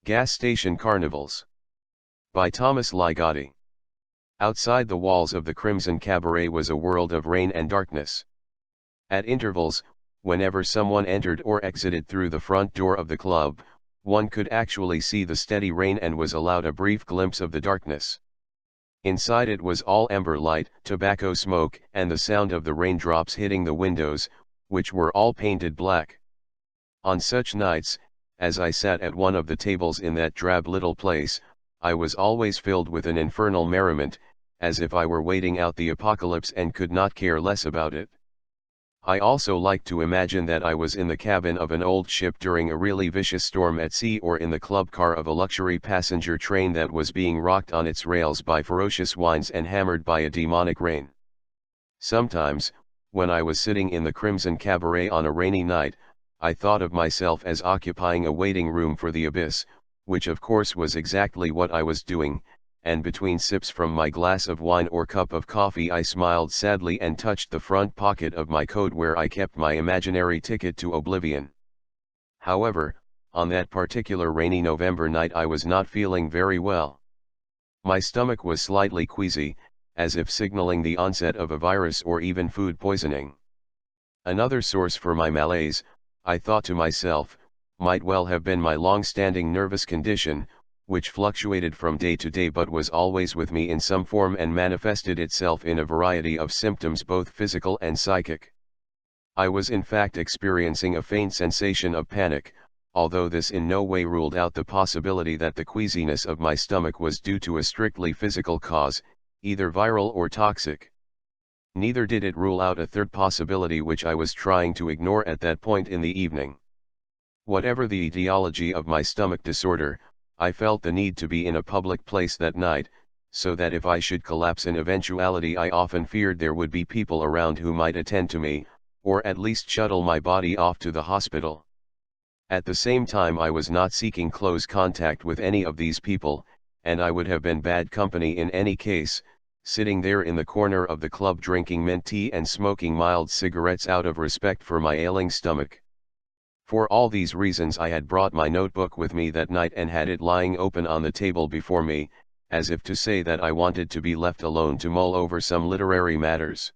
Gas Station Carnivals. By Thomas Ligotti. Outside the walls of the Crimson Cabaret was a world of rain and darkness. At intervals, whenever someone entered or exited through the front door of the club, one could actually see the steady rain and was allowed a brief glimpse of the darkness. Inside it was all ember light, tobacco smoke, and the sound of the raindrops hitting the windows, which were all painted black. On such nights, as I sat at one of the tables in that drab little place, I was always filled with an infernal merriment, as if I were waiting out the apocalypse and could not care less about it. I also liked to imagine that I was in the cabin of an old ship during a really vicious storm at sea, or in the club car of a luxury passenger train that was being rocked on its rails by ferocious winds and hammered by a demonic rain. Sometimes, when I was sitting in the Crimson Cabaret on a rainy night, I thought of myself as occupying a waiting room for the abyss, which of course was exactly what I was doing, and between sips from my glass of wine or cup of coffee I smiled sadly and touched the front pocket of my coat where I kept my imaginary ticket to oblivion. However, on that particular rainy November night I was not feeling very well. My stomach was slightly queasy, as if signaling the onset of a virus or even food poisoning. Another source for my malaise, I thought to myself, might well have been my long-standing nervous condition, which fluctuated from day to day but was always with me in some form and manifested itself in a variety of symptoms both physical and psychic. I was in fact experiencing a faint sensation of panic, although this in no way ruled out the possibility that the queasiness of my stomach was due to a strictly physical cause, either viral or toxic. Neither did it rule out a third possibility which I was trying to ignore at that point in the evening. Whatever the etiology of my stomach disorder, I felt the need to be in a public place that night, so that if I should collapse in eventuality I often feared there would be people around who might attend to me, or at least shuttle my body off to the hospital. At the same time I was not seeking close contact with any of these people, and I would have been bad company in any case, sitting there in the corner of the club drinking mint tea and smoking mild cigarettes out of respect for my ailing stomach. For all these reasons I had brought my notebook with me that night and had it lying open on the table before me, as if to say that I wanted to be left alone to mull over some literary matters.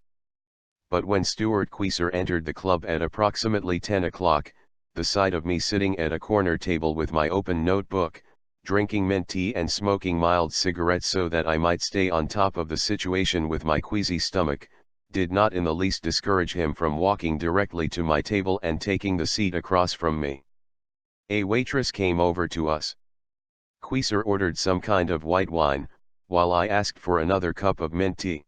But when Stuart Queeser entered the club at approximately 10 o'clock, the sight of me sitting at a corner table with my open notebook, drinking mint tea and smoking mild cigarettes so that I might stay on top of the situation with my queasy stomach, did not in the least discourage him from walking directly to my table and taking the seat across from me. A waitress came over to us. Queeser ordered some kind of white wine, while I asked for another cup of mint tea.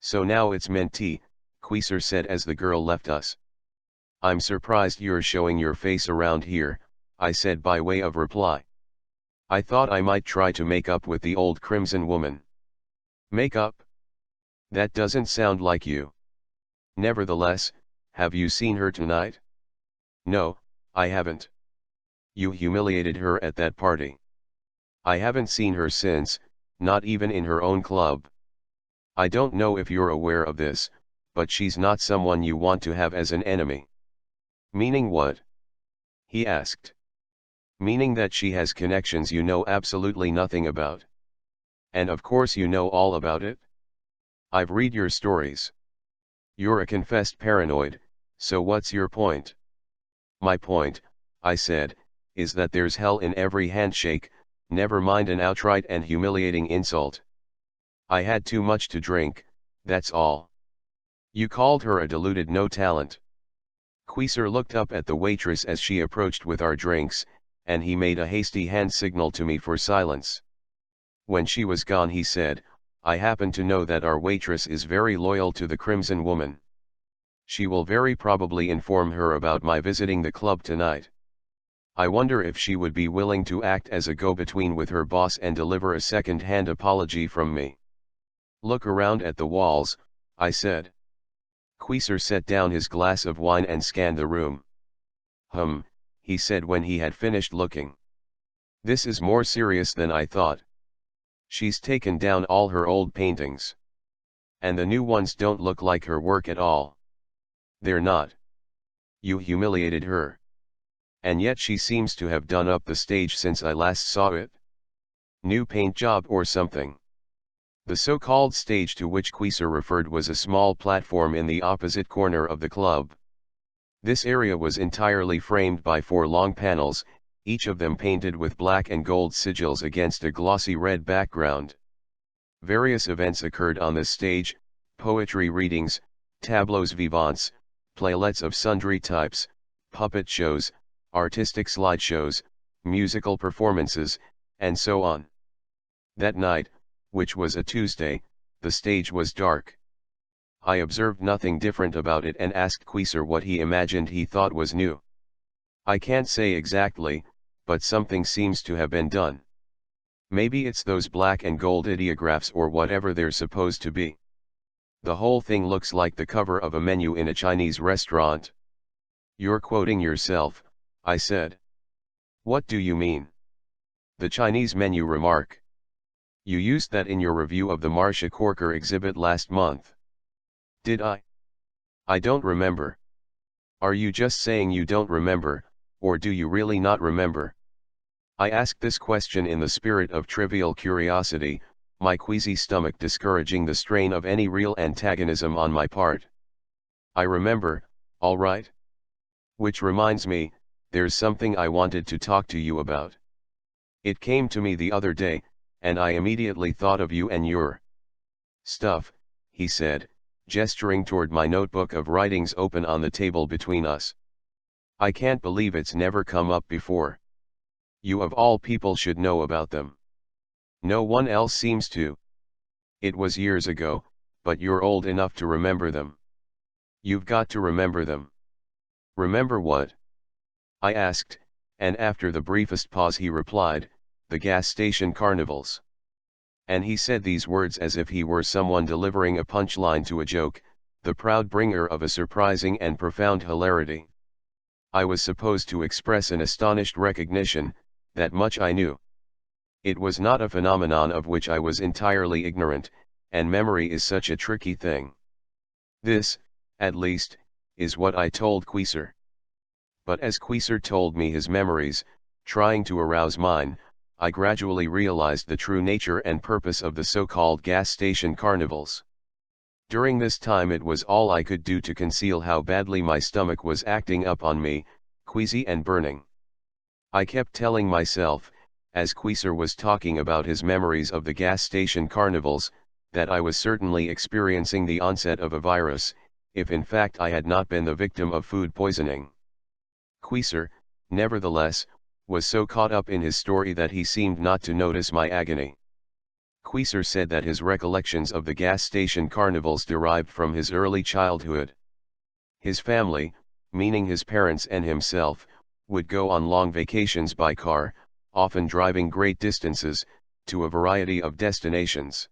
"So now it's mint tea," Queeser said as the girl left us. "I'm surprised you're showing your face around here," I said by way of reply. "I thought I might try to make up with the old Crimson woman." "Make up? That doesn't sound like you. Nevertheless, have you seen her tonight?" "No, I haven't." "You humiliated her at that party." "I haven't seen her since, not even in her own club. I don't know if you're aware of this, but she's not someone you want to have as an enemy." "Meaning what?" he asked. "Meaning that she has connections you know absolutely nothing about. And of course you know all about it. I've read your stories. You're a confessed paranoid, so what's your point?" "My point," I said, "is that there's hell in every handshake, never mind an outright and humiliating insult. I had too much to drink, that's all." "You called her a deluded no-talent." Queeser looked up at the waitress as she approached with our drinks, and he made a hasty hand signal to me for silence. When she was gone he said, "I happen to know that our waitress is very loyal to the Crimson woman. She will very probably inform her about my visiting the club tonight. I wonder if she would be willing to act as a go-between with her boss and deliver a second-hand apology from me." "Look around at the walls," I said. Queeser set down his glass of wine and scanned the room. He said when he had finished looking. "This is more serious than I thought. She's taken down all her old paintings. And the new ones don't look like her work at all." "They're not." "You humiliated her." And yet she seems to have done up the stage since I last saw it. New paint job or something. The so-called stage to which Queeser referred was a small platform in the opposite corner of the club. This area was entirely framed by 4 long panels, each of them painted with black and gold sigils against a glossy red background. Various events occurred on this stage: poetry readings, tableaux vivants, playlets of sundry types, puppet shows, artistic slideshows, musical performances, and so on. That night, which was a Tuesday, the stage was dark. I observed nothing different about it and asked Queeser what he imagined he thought was new. I can't say exactly, but something seems to have been done. Maybe it's those black and gold ideographs or whatever they're supposed to be. The whole thing looks like the cover of a menu in a Chinese restaurant. You're quoting yourself, I said. What do you mean? The Chinese menu remark. You used that in your review of the Marcia Corker exhibit last month. Did I? I don't remember. Are you just saying you don't remember, or do you really not remember? I asked this question in the spirit of trivial curiosity, my queasy stomach discouraging the strain of any real antagonism on my part. I remember, all right. Which reminds me, there's something I wanted to talk to you about. It came to me the other day, and I immediately thought of you and your stuff, he said, gesturing toward my notebook of writings open on the table between us. I can't believe it's never come up before. You of all people should know about them. No one else seems to. It was years ago, but you're old enough to remember them. You've got to remember them. Remember what? I asked, and after the briefest pause he replied, the gas station carnivals. And he said these words as if he were someone delivering a punchline to a joke, the proud bringer of a surprising and profound hilarity. I was supposed to express an astonished recognition, that much I knew. It was not a phenomenon of which I was entirely ignorant, and memory is such a tricky thing. This, at least, is what I told Queeser. But as Queeser told me his memories, trying to arouse mine, I gradually realized the true nature and purpose of the so-called gas station carnivals. During this time it was all I could do to conceal how badly my stomach was acting up on me, queasy and burning. I kept telling myself, as Queeser was talking about his memories of the gas station carnivals, that I was certainly experiencing the onset of a virus, if in fact I had not been the victim of food poisoning. Queeser, nevertheless, was so caught up in his story that he seemed not to notice my agony. Queeser said that his recollections of the gas station carnivals derived from his early childhood. His family, meaning his parents and himself, would go on long vacations by car, often driving great distances, to a variety of destinations.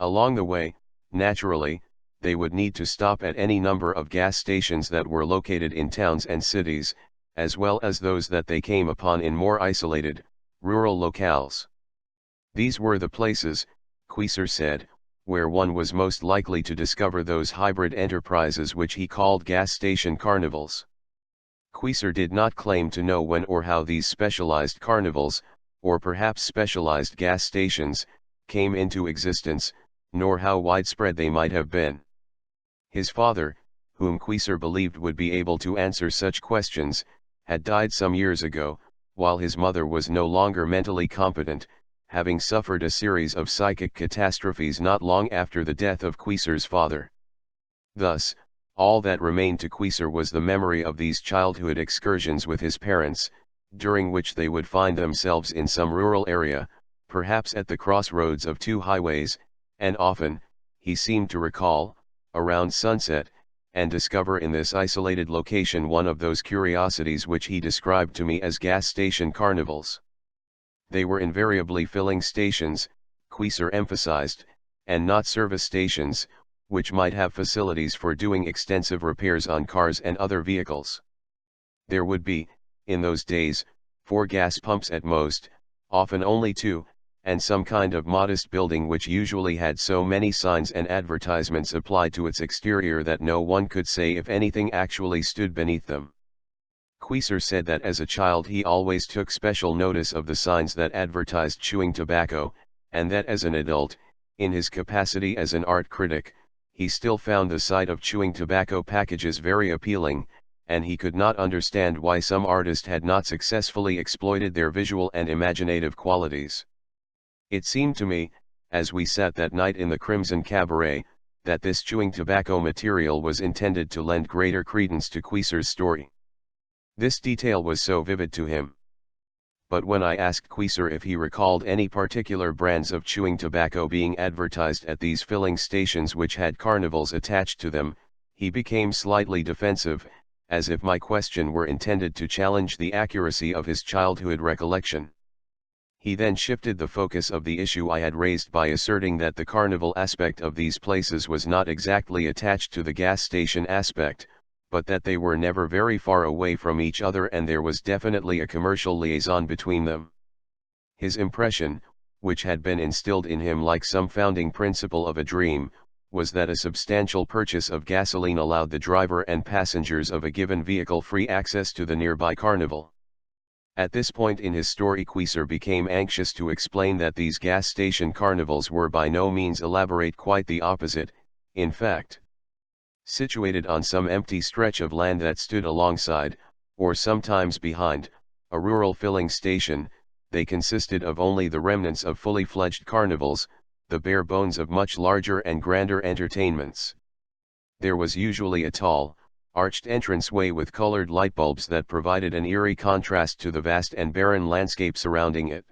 Along the way, naturally, they would need to stop at any number of gas stations that were located in towns and cities, as well as those that they came upon in more isolated, rural locales. These were the places, Queeser said, where one was most likely to discover those hybrid enterprises which he called gas station carnivals. Queeser did not claim to know when or how these specialized carnivals, or perhaps specialized gas stations, came into existence, nor how widespread they might have been. His father, whom Queeser believed would be able to answer such questions, had died some years ago, while his mother was no longer mentally competent, having suffered a series of psychic catastrophes not long after the death of Queeser's father. Thus, all that remained to Queeser was the memory of these childhood excursions with his parents, during which they would find themselves in some rural area, perhaps at the crossroads of 2 highways, and often, he seemed to recall, around sunset, and discover in this isolated location one of those curiosities which he described to me as gas station carnivals. They were invariably filling stations, Queeser emphasized, and not service stations, which might have facilities for doing extensive repairs on cars and other vehicles. There would be, in those days, 4 gas pumps at most, often only 2, and some kind of modest building which usually had so many signs and advertisements applied to its exterior that no one could say if anything actually stood beneath them. Queeser said that as a child he always took special notice of the signs that advertised chewing tobacco, and that as an adult, in his capacity as an art critic, he still found the sight of chewing tobacco packages very appealing, and he could not understand why some artist had not successfully exploited their visual and imaginative qualities. It seemed to me, as we sat that night in the Crimson Cabaret, that this chewing tobacco material was intended to lend greater credence to Queeser's story. This detail was so vivid to him. But when I asked Queeser if he recalled any particular brands of chewing tobacco being advertised at these filling stations which had carnivals attached to them, he became slightly defensive, as if my question were intended to challenge the accuracy of his childhood recollection. He then shifted the focus of the issue I had raised by asserting that the carnival aspect of these places was not exactly attached to the gas station aspect, but that they were never very far away from each other and there was definitely a commercial liaison between them. His impression, which had been instilled in him like some founding principle of a dream, was that a substantial purchase of gasoline allowed the driver and passengers of a given vehicle free access to the nearby carnival. At this point in his story Queeser became anxious to explain that these gas station carnivals were by no means elaborate, quite the opposite, in fact. Situated on some empty stretch of land that stood alongside, or sometimes behind, a rural filling station, they consisted of only the remnants of fully fledged carnivals, the bare bones of much larger and grander entertainments. There was usually a tall, arched entranceway with colored light bulbs that provided an eerie contrast to the vast and barren landscape surrounding it.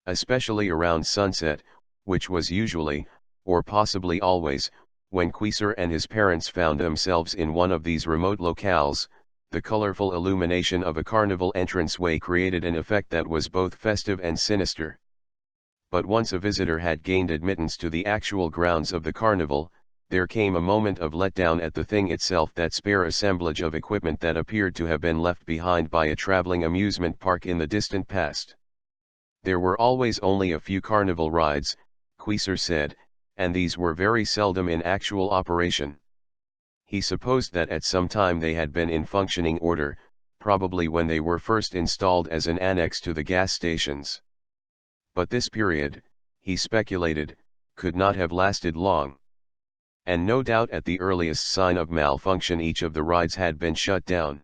Especially around sunset, which was usually, or possibly always, when Queeser and his parents found themselves in one of these remote locales, the colorful illumination of a carnival entranceway created an effect that was both festive and sinister. But once a visitor had gained admittance to the actual grounds of the carnival, there came a moment of letdown at the thing itself, that spare assemblage of equipment that appeared to have been left behind by a traveling amusement park in the distant past. There were always only a few carnival rides, Queeser said, and these were very seldom in actual operation. He supposed that at some time they had been in functioning order, probably when they were first installed as an annex to the gas stations. But this period, he speculated, could not have lasted long. And no doubt at the earliest sign of malfunction each of the rides had been shut down.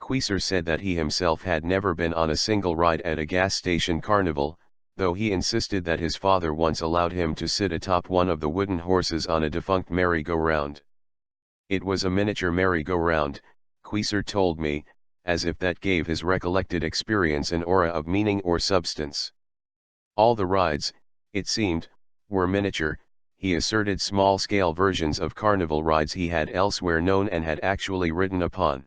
Queeser said that he himself had never been on a single ride at a gas station carnival, though he insisted that his father once allowed him to sit atop one of the wooden horses on a defunct merry-go-round. It was a miniature merry-go-round, Queeser told me, as if that gave his recollected experience an aura of meaning or substance. All the rides, it seemed, were miniature. He asserted small-scale versions of carnival rides he had elsewhere known and had actually ridden upon.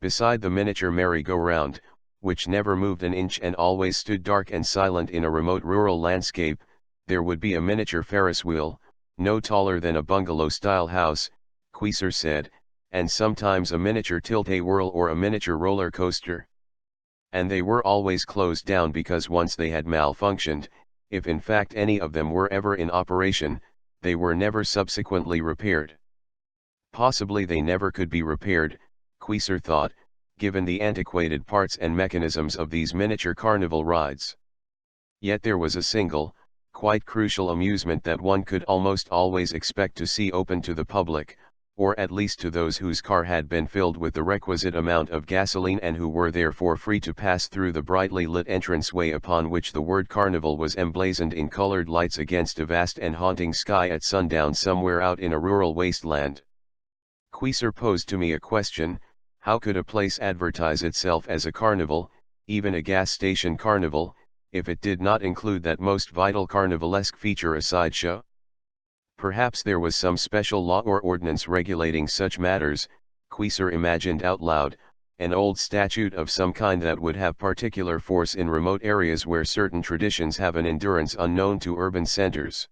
Beside the miniature merry-go-round, which never moved an inch and always stood dark and silent in a remote rural landscape, there would be a miniature Ferris wheel, no taller than a bungalow-style house, Queeser said, and sometimes a miniature tilt-a-whirl or a miniature roller coaster. And they were always closed down because once they had malfunctioned, if in fact any of them were ever in operation, they were never subsequently repaired. Possibly they never could be repaired, Queeser thought, given the antiquated parts and mechanisms of these miniature carnival rides. Yet there was a single, quite crucial amusement that one could almost always expect to see open to the public, or at least to those whose car had been filled with the requisite amount of gasoline and who were therefore free to pass through the brightly lit entranceway upon which the word carnival was emblazoned in colored lights against a vast and haunting sky at sundown somewhere out in a rural wasteland. Queeser posed to me a question: how could a place advertise itself as a carnival, even a gas station carnival, if it did not include that most vital carnivalesque feature, a sideshow? Perhaps there was some special law or ordinance regulating such matters, Queeser imagined out loud, an old statute of some kind that would have particular force in remote areas where certain traditions have an endurance unknown to urban centers.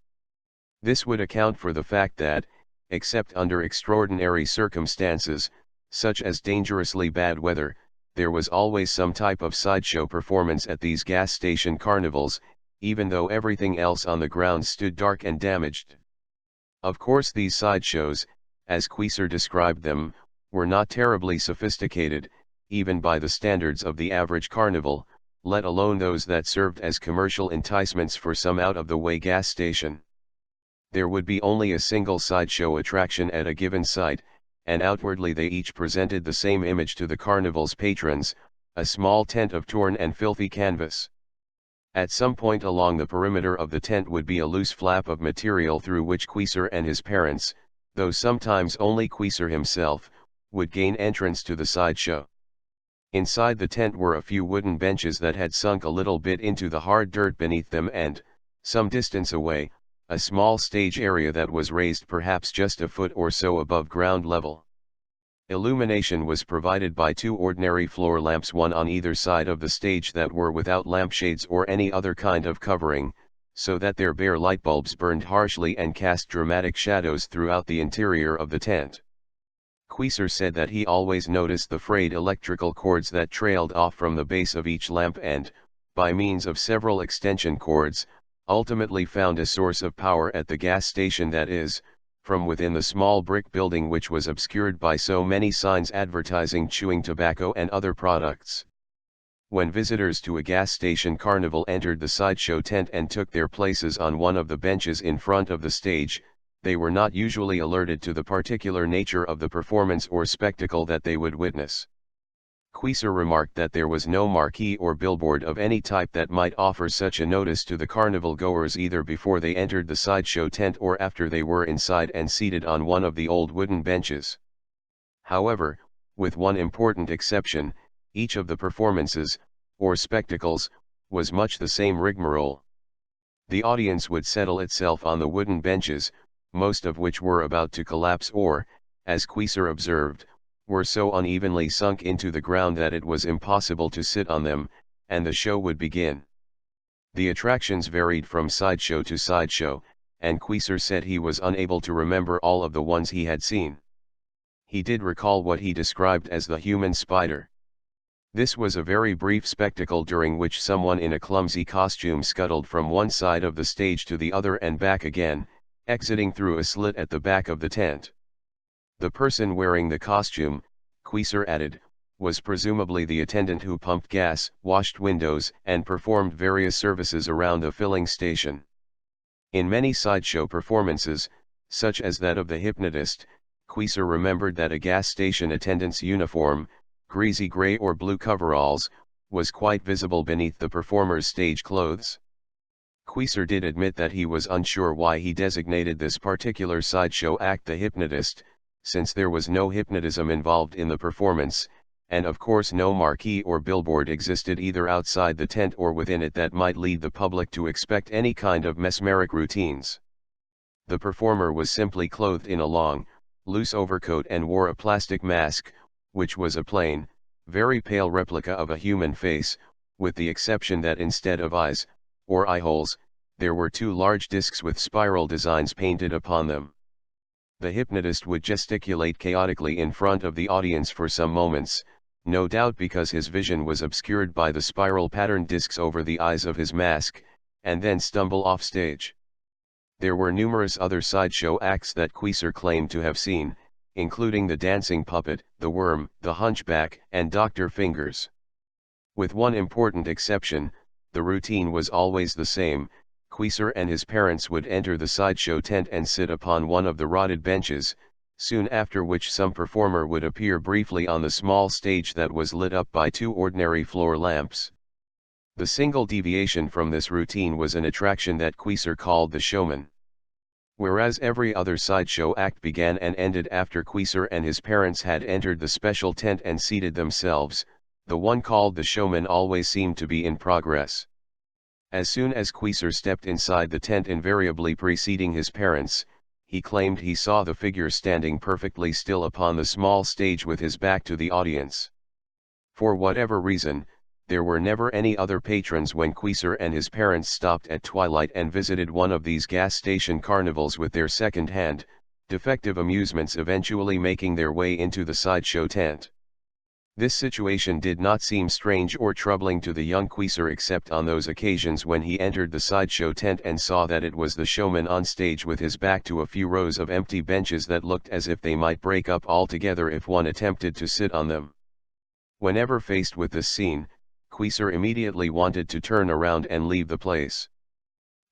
This would account for the fact that, except under extraordinary circumstances, such as dangerously bad weather, there was always some type of sideshow performance at these gas station carnivals, even though everything else on the grounds stood dark and damaged. Of course these sideshows, as Queeser described them, were not terribly sophisticated, even by the standards of the average carnival, let alone those that served as commercial enticements for some out-of-the-way gas station. There would be only a single sideshow attraction at a given site, and outwardly they each presented the same image to the carnival's patrons, a small tent of torn and filthy canvas. At some point along the perimeter of the tent would be a loose flap of material through which Queezer and his parents, though sometimes only Queezer himself, would gain entrance to the sideshow. Inside the tent were a few wooden benches that had sunk a little bit into the hard dirt beneath them and, some distance away, a small stage area that was raised perhaps just a foot or so above ground level. Illumination was provided by two ordinary floor lamps, one on either side of the stage, that were without lampshades or any other kind of covering, so that their bare light bulbs burned harshly and cast dramatic shadows throughout the interior of the tent. Queezer said that he always noticed the frayed electrical cords that trailed off from the base of each lamp and, by means of several extension cords, ultimately found a source of power at the gas station, that is, from within the small brick building which was obscured by so many signs advertising chewing tobacco and other products. When visitors to a gas station carnival entered the sideshow tent and took their places on one of the benches in front of the stage, they were not usually alerted to the particular nature of the performance or spectacle that they would witness. Queezer remarked that there was no marquee or billboard of any type that might offer such a notice to the carnival goers either before they entered the sideshow tent or after they were inside and seated on one of the old wooden benches. However, with one important exception, each of the performances, or spectacles, was much the same rigmarole. The audience would settle itself on the wooden benches, most of which were about to collapse or, as Queezer observed, were so unevenly sunk into the ground that it was impossible to sit on them, and the show would begin. The attractions varied from sideshow to sideshow, and Queezer said he was unable to remember all of the ones he had seen. He did recall what he described as the human spider. This was a very brief spectacle during which someone in a clumsy costume scuttled from one side of the stage to the other and back again, exiting through a slit at the back of the tent. The person wearing the costume, Queezer added, was presumably the attendant who pumped gas, washed windows, and performed various services around the filling station. In many sideshow performances, such as that of the hypnotist, Queezer remembered that a gas station attendant's uniform, greasy gray or blue coveralls, was quite visible beneath the performer's stage clothes. Queezer did admit that he was unsure why he designated this particular sideshow act the hypnotist, since there was no hypnotism involved in the performance, and of course no marquee or billboard existed either outside the tent or within it that might lead the public to expect any kind of mesmeric routines. The performer was simply clothed in a long, loose overcoat and wore a plastic mask, which was a plain, very pale replica of a human face, with the exception that instead of eyes, or eye holes, there were two large discs with spiral designs painted upon them. The hypnotist would gesticulate chaotically in front of the audience for some moments, no doubt because his vision was obscured by the spiral-patterned discs over the eyes of his mask, and then stumble off stage. There were numerous other sideshow acts that Queezer claimed to have seen, including the dancing puppet, the worm, the hunchback, and Dr. Fingers. With one important exception, the routine was always the same. Queezer and his parents would enter the sideshow tent and sit upon one of the rotted benches, soon after which some performer would appear briefly on the small stage that was lit up by two ordinary floor lamps. The single deviation from this routine was an attraction that Queezer called the showman. Whereas every other sideshow act began and ended after Queezer and his parents had entered the special tent and seated themselves, the one called the showman always seemed to be in progress. As soon as Queezer stepped inside the tent, invariably preceding his parents, he claimed he saw the figure standing perfectly still upon the small stage with his back to the audience. For whatever reason, there were never any other patrons when Queezer and his parents stopped at twilight and visited one of these gas station carnivals with their second-hand, defective amusements eventually making their way into the sideshow tent. This situation did not seem strange or troubling to the young Queezer except on those occasions when he entered the sideshow tent and saw that it was the showman on stage with his back to a few rows of empty benches that looked as if they might break up altogether if one attempted to sit on them. Whenever faced with this scene, Queeser immediately wanted to turn around and leave the place.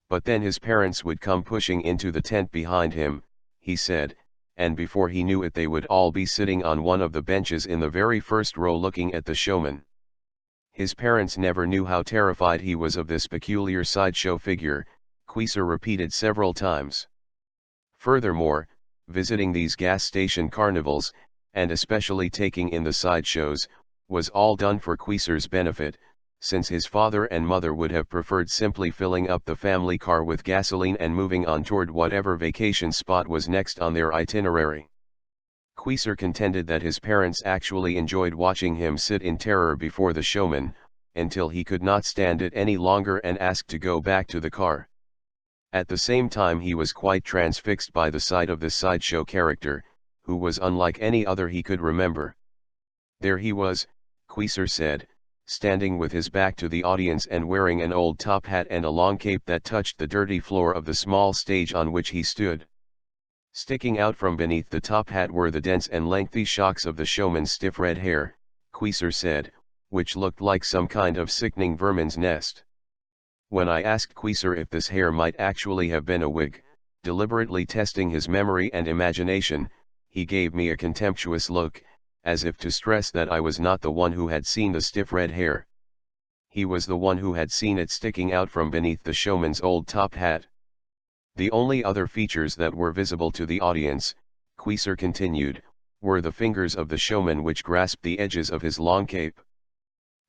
But then his parents would come pushing into the tent behind him, he said, and before he knew it they would all be sitting on one of the benches in the very first row looking at the showman. His parents never knew how terrified he was of this peculiar sideshow figure, Queeser repeated several times. Furthermore, visiting these gas station carnivals, and especially taking in the sideshows, was all done for Queeser's benefit, since his father and mother would have preferred simply filling up the family car with gasoline and moving on toward whatever vacation spot was next on their itinerary. Queeser contended that his parents actually enjoyed watching him sit in terror before the showman, until he could not stand it any longer and asked to go back to the car. At the same time he was quite transfixed by the sight of this sideshow character, who was unlike any other he could remember. There he was, Queeser said, standing with his back to the audience and wearing an old top hat and a long cape that touched the dirty floor of the small stage on which he stood. Sticking out from beneath the top hat were the dense and lengthy shocks of the showman's stiff red hair, Queeser said, which looked like some kind of sickening vermin's nest. When I asked Queeser if this hair might actually have been a wig, deliberately testing his memory and imagination, he gave me a contemptuous look, as if to stress that I was not the one who had seen the stiff red hair. He was the one who had seen it sticking out from beneath the showman's old top hat. The only other features that were visible to the audience, Queeser continued, were the fingers of the showman which grasped the edges of his long cape.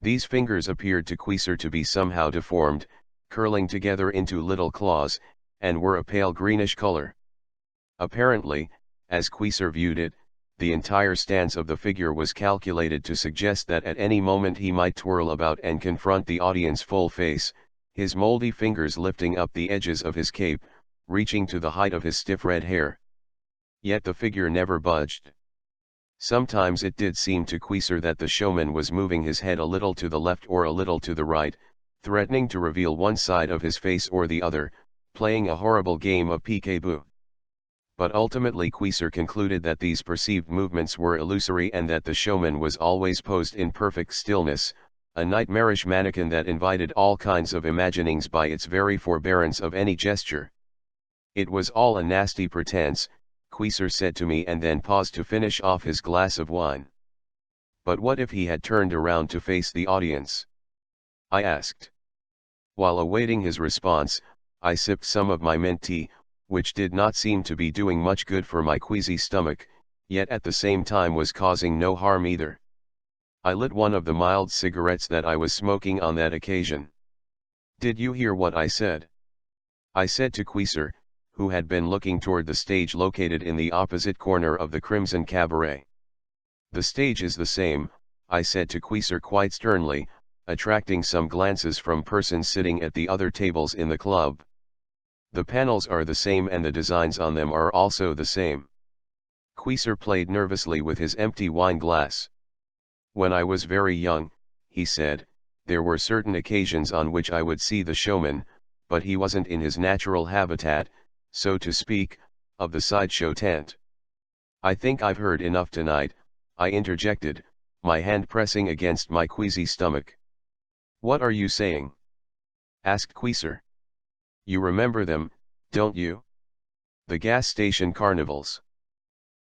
These fingers appeared to Queeser to be somehow deformed, curling together into little claws, and were a pale greenish color. Apparently, as Queeser viewed it, the entire stance of the figure was calculated to suggest that at any moment he might twirl about and confront the audience full face, his moldy fingers lifting up the edges of his cape, reaching to the height of his stiff red hair. Yet the figure never budged. Sometimes it did seem to Queeser that the showman was moving his head a little to the left or a little to the right, threatening to reveal one side of his face or the other, playing a horrible game of peekaboo. But ultimately Queeser concluded that these perceived movements were illusory and that the showman was always posed in perfect stillness, a nightmarish mannequin that invited all kinds of imaginings by its very forbearance of any gesture. It was all a nasty pretense, Queeser said to me and then paused to finish off his glass of wine. But what if he had turned around to face the audience? I asked. While awaiting his response, I sipped some of my mint tea, which did not seem to be doing much good for my queasy stomach, yet at the same time was causing no harm either. I lit one of the mild cigarettes that I was smoking on that occasion. "Did you hear what I said?" I said to Queeser, who had been looking toward the stage located in the opposite corner of the Crimson Cabaret. "The stage is the same," I said to Queeser quite sternly, attracting some glances from persons sitting at the other tables in the club. "The panels are the same and the designs on them are also the same." Queeser played nervously with his empty wine glass. "When I was very young," he said, "there were certain occasions on which I would see the showman, but he wasn't in his natural habitat, so to speak, of the sideshow tent." "I think I've heard enough tonight," I interjected, my hand pressing against my queasy stomach. "What are you saying?" asked Queeser. "You remember them, don't you? The gas station carnivals.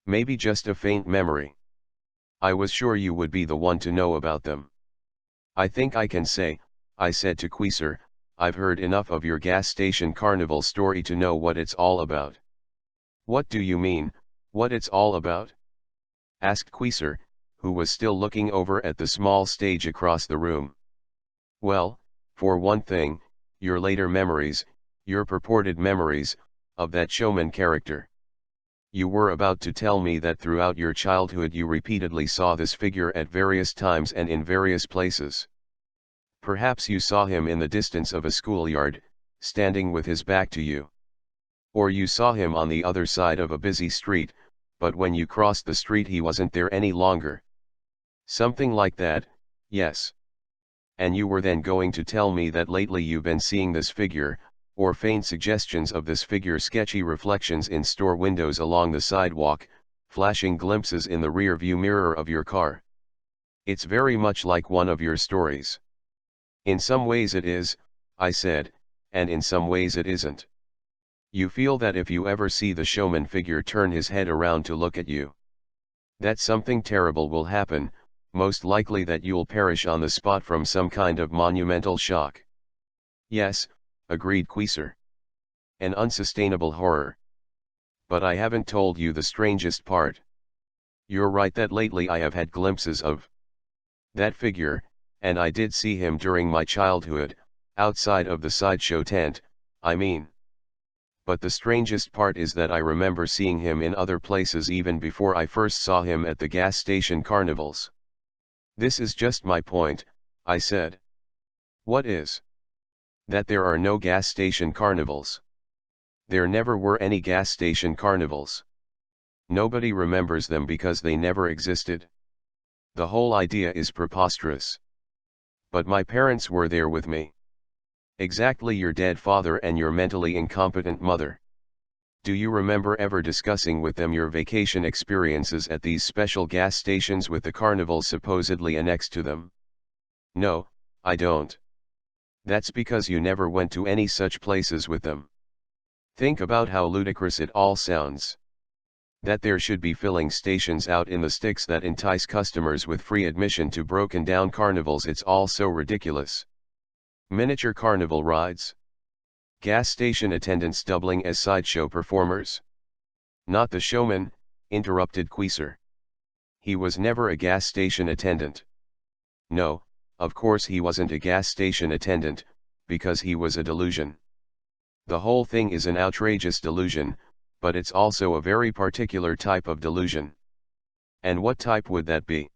Maybe just a faint memory. I was sure you would be the one to know about them." "I think I can say," I said to Queeser, "I've heard enough of your gas station carnival story to know what it's all about." "What do you mean, what it's all about?" asked Queeser, who was still looking over at the small stage across the room. "Well, for one thing, your later memories, your purported memories, of that showman character. You were about to tell me that throughout your childhood you repeatedly saw this figure at various times and in various places. Perhaps you saw him in the distance of a schoolyard, standing with his back to you. Or you saw him on the other side of a busy street, but when you crossed the street he wasn't there any longer. Something like that, yes. And you were then going to tell me that lately you've been seeing this figure, or faint suggestions of this figure, sketchy reflections in store windows along the sidewalk, flashing glimpses in the rear view mirror of your car. It's very much like one of your stories. In some ways it is, I said, and in some ways it isn't. You feel that if you ever see the showman figure turn his head around to look at you, that something terrible will happen, most likely that you'll perish on the spot from some kind of monumental shock. Yes, agreed Queezer. An unsustainable horror. But I haven't told you the strangest part. You're right that lately I have had glimpses of that figure, and I did see him during my childhood, outside of the sideshow tent, I mean. But the strangest part is that I remember seeing him in other places even before I first saw him at the gas station carnivals. This is just my point, I said. What is? That there are no gas station carnivals. There never were any gas station carnivals. Nobody remembers them because they never existed. The whole idea is preposterous. But my parents were there with me. Exactly, your dead father and your mentally incompetent mother. Do you remember ever discussing with them your vacation experiences at these special gas stations with the carnivals supposedly annexed to them? No, I don't. That's because you never went to any such places with them. Think about how ludicrous it all sounds. That there should be filling stations out in the sticks that entice customers with free admission to broken down carnivals, it's all so ridiculous. Miniature carnival rides. Gas station attendants doubling as sideshow performers. Not the showman, interrupted Queezer. He was never a gas station attendant. No, of course he wasn't a gas station attendant, because he was a delusion. The whole thing is an outrageous delusion, but it's also a very particular type of delusion. And what type would that be?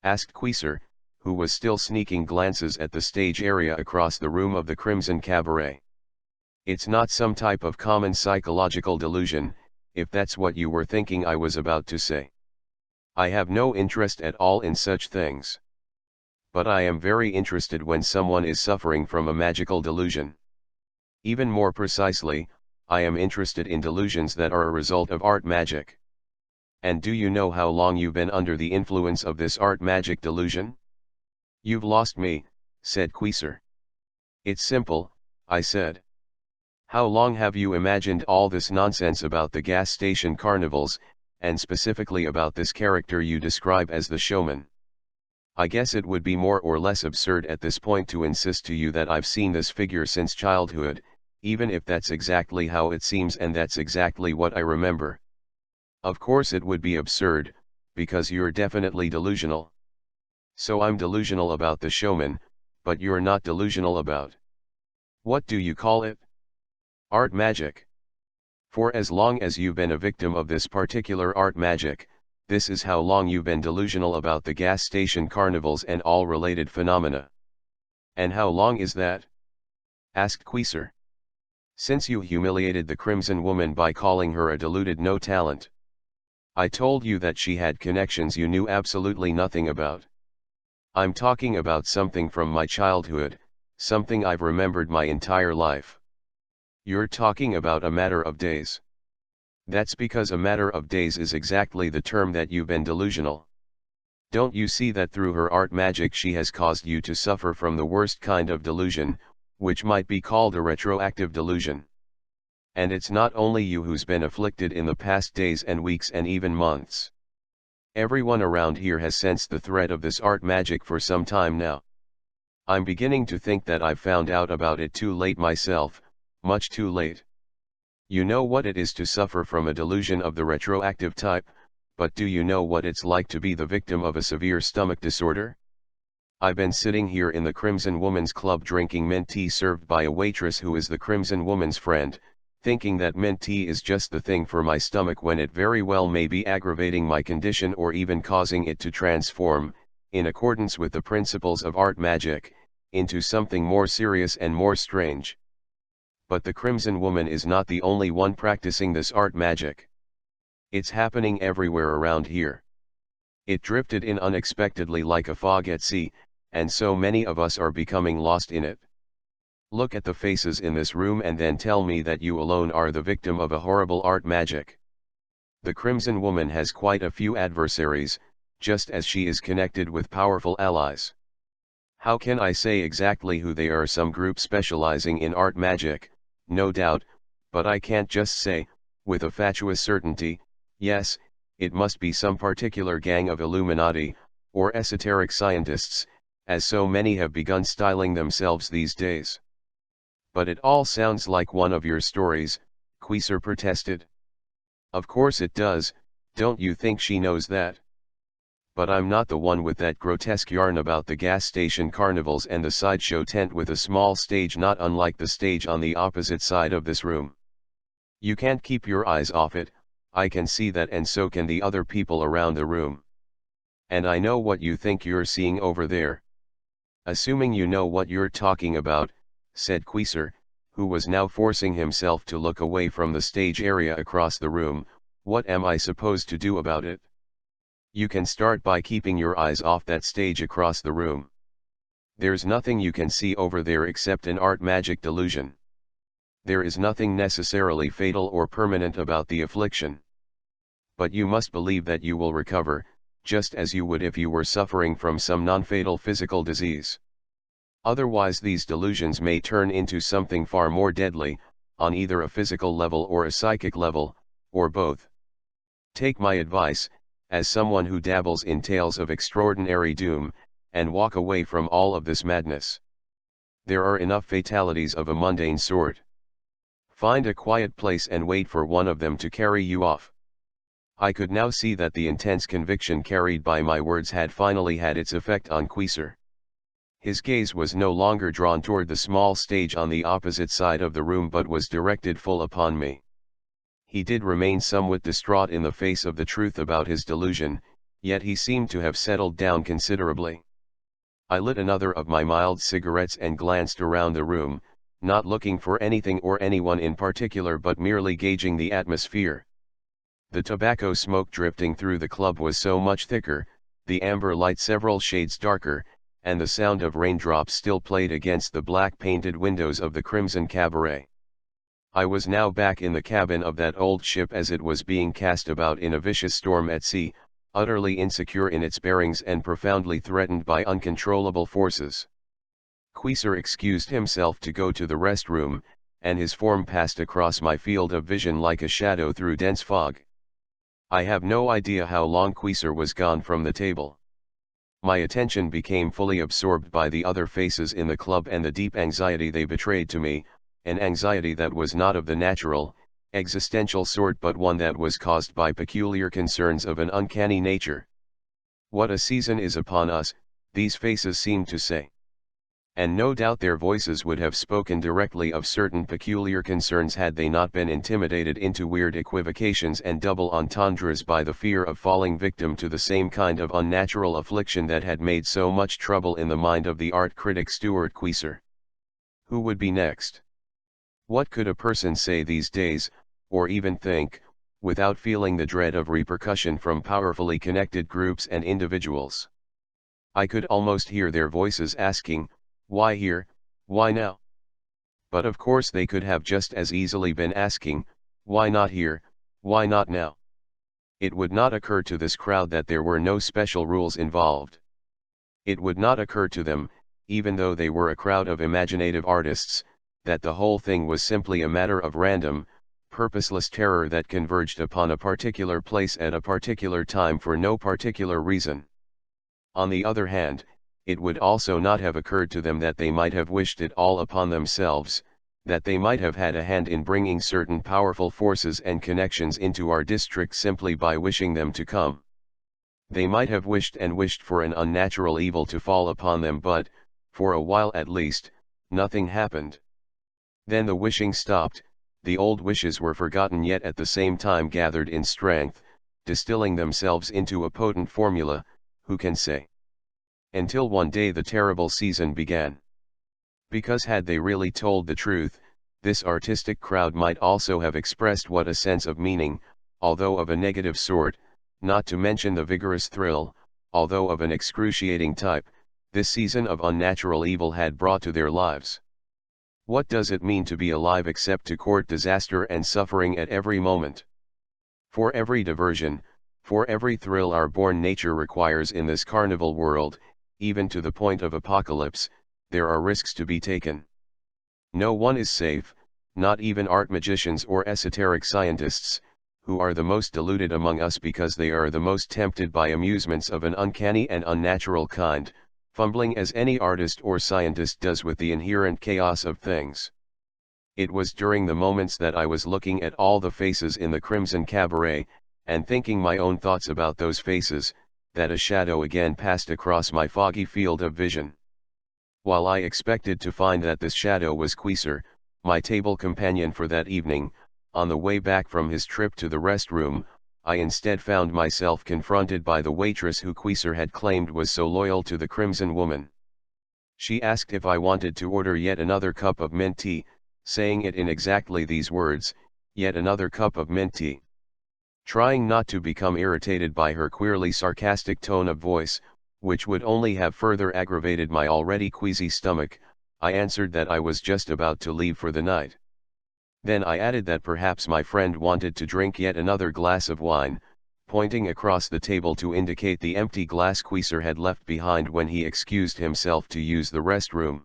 Asked Queezer, who was still sneaking glances at the stage area across the room of the Crimson Cabaret. It's not some type of common psychological delusion, if that's what you were thinking I was about to say. I have no interest at all in such things. But I am very interested when someone is suffering from a magical delusion. Even more precisely, I am interested in delusions that are a result of art magic. And do you know how long you've been under the influence of this art magic delusion? You've lost me, said Queezer. It's simple, I said. How long have you imagined all this nonsense about the gas station carnivals, and specifically about this character you describe as the showman? I guess it would be more or less absurd at this point to insist to you that I've seen this figure since childhood, even if that's exactly how it seems and that's exactly what I remember. Of course it would be absurd, because you're definitely delusional. So I'm delusional about the showman, but you're not delusional about. What do you call it? Art magic. For as long as you've been a victim of this particular art magic, this is how long you've been delusional about the gas station carnivals and all related phenomena. And how long is that? Asked Queezer. Since you humiliated the Crimson Woman by calling her a deluded no-talent. I told you that she had connections you knew absolutely nothing about. I'm talking about something from my childhood, something I've remembered my entire life. You're talking about a matter of days. That's because a matter of days is exactly the term that you've been delusional. Don't you see that through her art magic she has caused you to suffer from the worst kind of delusion, which might be called a retroactive delusion? And it's not only you who's been afflicted in the past days and weeks and even months. Everyone around here has sensed the threat of this art magic for some time now. I'm beginning to think that I've found out about it too late myself, much too late. You know what it is to suffer from a delusion of the retroactive type, but do you know what it's like to be the victim of a severe stomach disorder? I've been sitting here in the Crimson Woman's Club drinking mint tea served by a waitress who is the Crimson Woman's friend, thinking that mint tea is just the thing for my stomach when it very well may be aggravating my condition or even causing it to transform, in accordance with the principles of art magic, into something more serious and more strange. But the Crimson Woman is not the only one practicing this art magic. It's happening everywhere around here. It drifted in unexpectedly like a fog at sea, and so many of us are becoming lost in it. Look at the faces in this room and then tell me that you alone are the victim of a horrible art magic. The Crimson Woman has quite a few adversaries, just as she is connected with powerful allies. How can I say exactly who they are? Some group specializing in art magic, no doubt, but I can't just say, with a fatuous certainty, yes, it must be some particular gang of Illuminati, or esoteric scientists, as so many have begun styling themselves these days. But it all sounds like one of your stories, Queezer protested. Of course it does, don't you think she knows that? But I'm not the one with that grotesque yarn about the gas station carnivals and the sideshow tent with a small stage not unlike the stage on the opposite side of this room. You can't keep your eyes off it, I can see that, and so can the other people around the room. And I know what you think you're seeing over there. Assuming you know what you're talking about, said Queezer, who was now forcing himself to look away from the stage area across the room, what am I supposed to do about it? You can start by keeping your eyes off that stage across the room. There's nothing you can see over there except an art magic delusion. There is nothing necessarily fatal or permanent about the affliction. But you must believe that you will recover, just as you would if you were suffering from some non-fatal physical disease. Otherwise these delusions may turn into something far more deadly, on either a physical level or a psychic level, or both. Take my advice, as someone who dabbles in tales of extraordinary doom, and walk away from all of this madness. There are enough fatalities of a mundane sort. Find a quiet place and wait for one of them to carry you off. I could now see that the intense conviction carried by my words had finally had its effect on Queezer. His gaze was no longer drawn toward the small stage on the opposite side of the room but was directed full upon me. He did remain somewhat distraught in the face of the truth about his delusion, yet he seemed to have settled down considerably. I lit another of my mild cigarettes and glanced around the room, not looking for anything or anyone in particular but merely gauging the atmosphere. The tobacco smoke drifting through the club was so much thicker, the amber light several shades darker, and the sound of raindrops still played against the black painted windows of the Crimson Cabaret. I was now back in the cabin of that old ship as it was being cast about in a vicious storm at sea, utterly insecure in its bearings and profoundly threatened by uncontrollable forces. Queezer excused himself to go to the restroom, and his form passed across my field of vision like a shadow through dense fog. I have no idea how long Queezer was gone from the table. My attention became fully absorbed by the other faces in the club and the deep anxiety they betrayed to me, an anxiety that was not of the natural, existential sort but one that was caused by peculiar concerns of an uncanny nature. What a season is upon us, these faces seemed to say. And no doubt their voices would have spoken directly of certain peculiar concerns had they not been intimidated into weird equivocations and double entendres by the fear of falling victim to the same kind of unnatural affliction that had made so much trouble in the mind of the art critic Stuart Queezer. Who would be next? What could a person say these days, or even think, without feeling the dread of repercussion from powerfully connected groups and individuals? I could almost hear their voices asking, why here, why now? But of course they could have just as easily been asking, why not here, why not now? It would not occur to this crowd that there were no special rules involved. It would not occur to them, even though they were a crowd of imaginative artists, that the whole thing was simply a matter of random, purposeless terror that converged upon a particular place at a particular time for no particular reason. On the other hand, it would also not have occurred to them that they might have wished it all upon themselves, that they might have had a hand in bringing certain powerful forces and connections into our district simply by wishing them to come. They might have wished and wished for an unnatural evil to fall upon them but, for a while at least, nothing happened. Then the wishing stopped, the old wishes were forgotten yet at the same time gathered in strength, distilling themselves into a potent formula, who can say? Until one day the terrible season began. Because had they really told the truth, this artistic crowd might also have expressed what a sense of meaning, although of a negative sort, not to mention the vigorous thrill, although of an excruciating type, this season of unnatural evil had brought to their lives. What does it mean to be alive except to court disaster and suffering at every moment? For every diversion, For every thrill our born nature requires in this carnival world, even to the point of apocalypse, there are risks to be taken. No one is safe, not even art magicians or esoteric scientists, who are the most deluded among us because they are the most tempted by amusements of an uncanny and unnatural kind, fumbling as any artist or scientist does with the inherent chaos of things. It was during the moments that I was looking at all the faces in the Crimson Cabaret, and thinking my own thoughts about those faces, that a shadow again passed across my foggy field of vision. While I expected to find that this shadow was Queezer, my table companion for that evening, on the way back from his trip to the restroom, I instead found myself confronted by the waitress who Queezer had claimed was so loyal to the Crimson Woman. She asked if I wanted to order yet another cup of mint tea, saying it in exactly these words, "Yet another cup of mint tea." Trying not to become irritated by her queerly sarcastic tone of voice, which would only have further aggravated my already queasy stomach, I answered that I was just about to leave for the night. Then I added that perhaps my friend wanted to drink yet another glass of wine, pointing across the table to indicate the empty glass Queezer had left behind when he excused himself to use the restroom.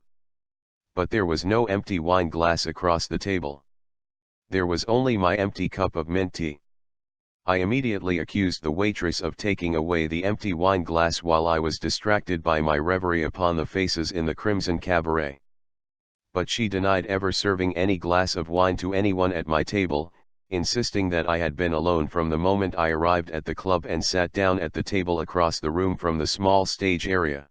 But there was no empty wine glass across the table. There was only my empty cup of mint tea. I immediately accused the waitress of taking away the empty wine glass while I was distracted by my reverie upon the faces in the Crimson Cabaret. But she denied ever serving any glass of wine to anyone at my table, insisting that I had been alone from the moment I arrived at the club and sat down at the table across the room from the small stage area.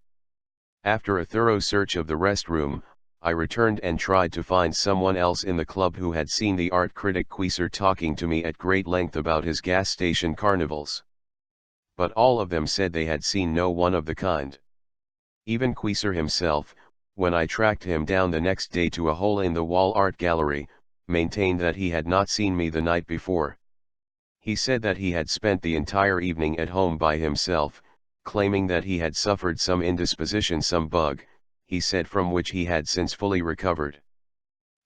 After a thorough search of the restroom, I returned and tried to find someone else in the club who had seen the art critic Queezer talking to me at great length about his gas station carnivals. But all of them said they had seen no one of the kind. Even Queezer himself, when I tracked him down the next day to a hole-in-the-wall art gallery, maintained that he had not seen me the night before. He said that he had spent the entire evening at home by himself, claiming that he had suffered some indisposition, some bug, he said, from which he had since fully recovered.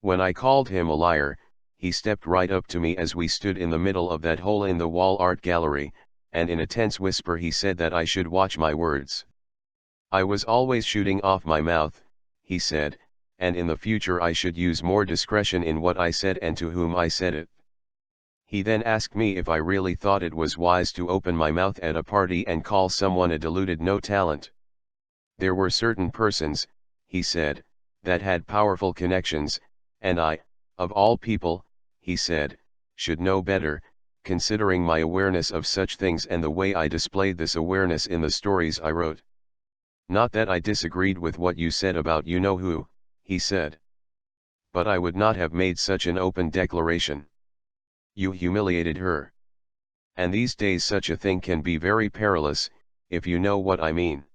When I called him a liar, he stepped right up to me as we stood in the middle of that hole-in-the-wall art gallery, and in a tense whisper he said that I should watch my words. I was always shooting off my mouth, he said, and in the future I should use more discretion in what I said and to whom I said it. He then asked me if I really thought it was wise to open my mouth at a party and call someone a deluded no-talent. There were certain persons, he said, that had powerful connections, and I, of all people, he said, should know better, considering my awareness of such things and the way I displayed this awareness in the stories I wrote. Not that I disagreed with what you said about you-know-who, he said. But I would not have made such an open declaration. You humiliated her. And these days such a thing can be very perilous, if you know what I mean.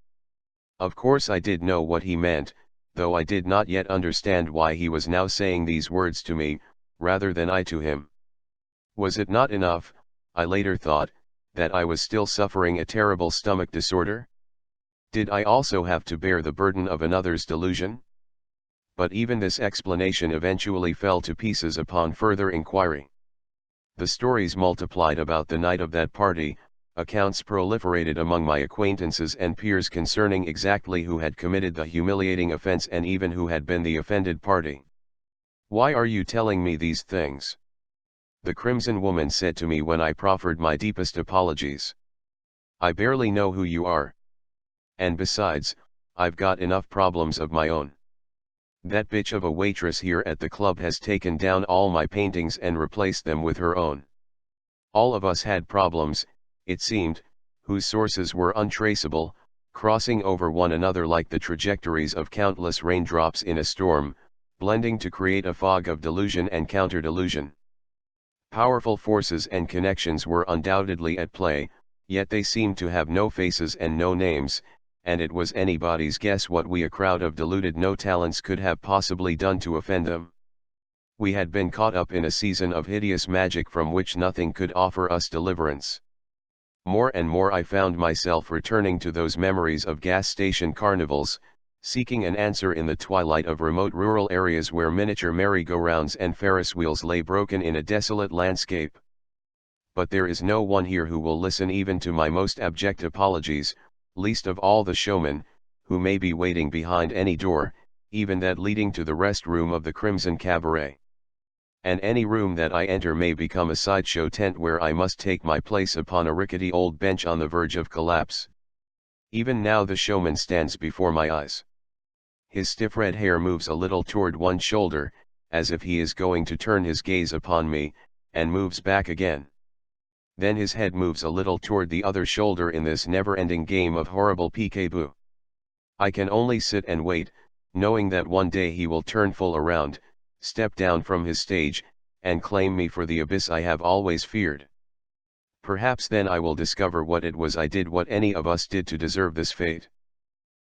Of course I did know what he meant, though I did not yet understand why he was now saying these words to me, rather than I to him. Was it not enough, I later thought, that I was still suffering a terrible stomach disorder? Did I also have to bear the burden of another's delusion? But even this explanation eventually fell to pieces upon further inquiry. The stories multiplied about the night of that party, accounts proliferated among my acquaintances and peers concerning exactly who had committed the humiliating offense and even who had been the offended party. "Why are you telling me these things?" the Crimson Woman said to me when I proffered my deepest apologies. "I barely know who you are. And besides, I've got enough problems of my own. That bitch of a waitress here at the club has taken down all my paintings and replaced them with her own. All of us had problems, it seemed, whose sources were untraceable, crossing over one another like the trajectories of countless raindrops in a storm, blending to create a fog of delusion and counter-delusion. Powerful forces and connections were undoubtedly at play, yet they seemed to have no faces and no names, and it was anybody's guess what we, a crowd of deluded no-talents, could have possibly done to offend them. We had been caught up in a season of hideous magic from which nothing could offer us deliverance. More and more I found myself returning to those memories of gas station carnivals, seeking an answer in the twilight of remote rural areas where miniature merry-go-rounds and Ferris wheels lay broken in a desolate landscape. but there is no one here who will listen even to my most abject apologies, least of all the showman, who may be waiting behind any door, even that leading to the rest room of the Crimson Cabaret. And any room that I enter may become a sideshow tent where I must take my place upon a rickety old bench on the verge of collapse. Even now the showman stands before my eyes. His stiff red hair moves a little toward one shoulder, as if he is going to turn his gaze upon me, and moves back again. Then his head moves a little toward the other shoulder in this never-ending game of horrible peekaboo. I can only sit and wait, knowing that one day he will turn full around, step down from his stage, and claim me for the abyss I have always feared. Perhaps then I will discover what it was I did, what any of us did to deserve this fate.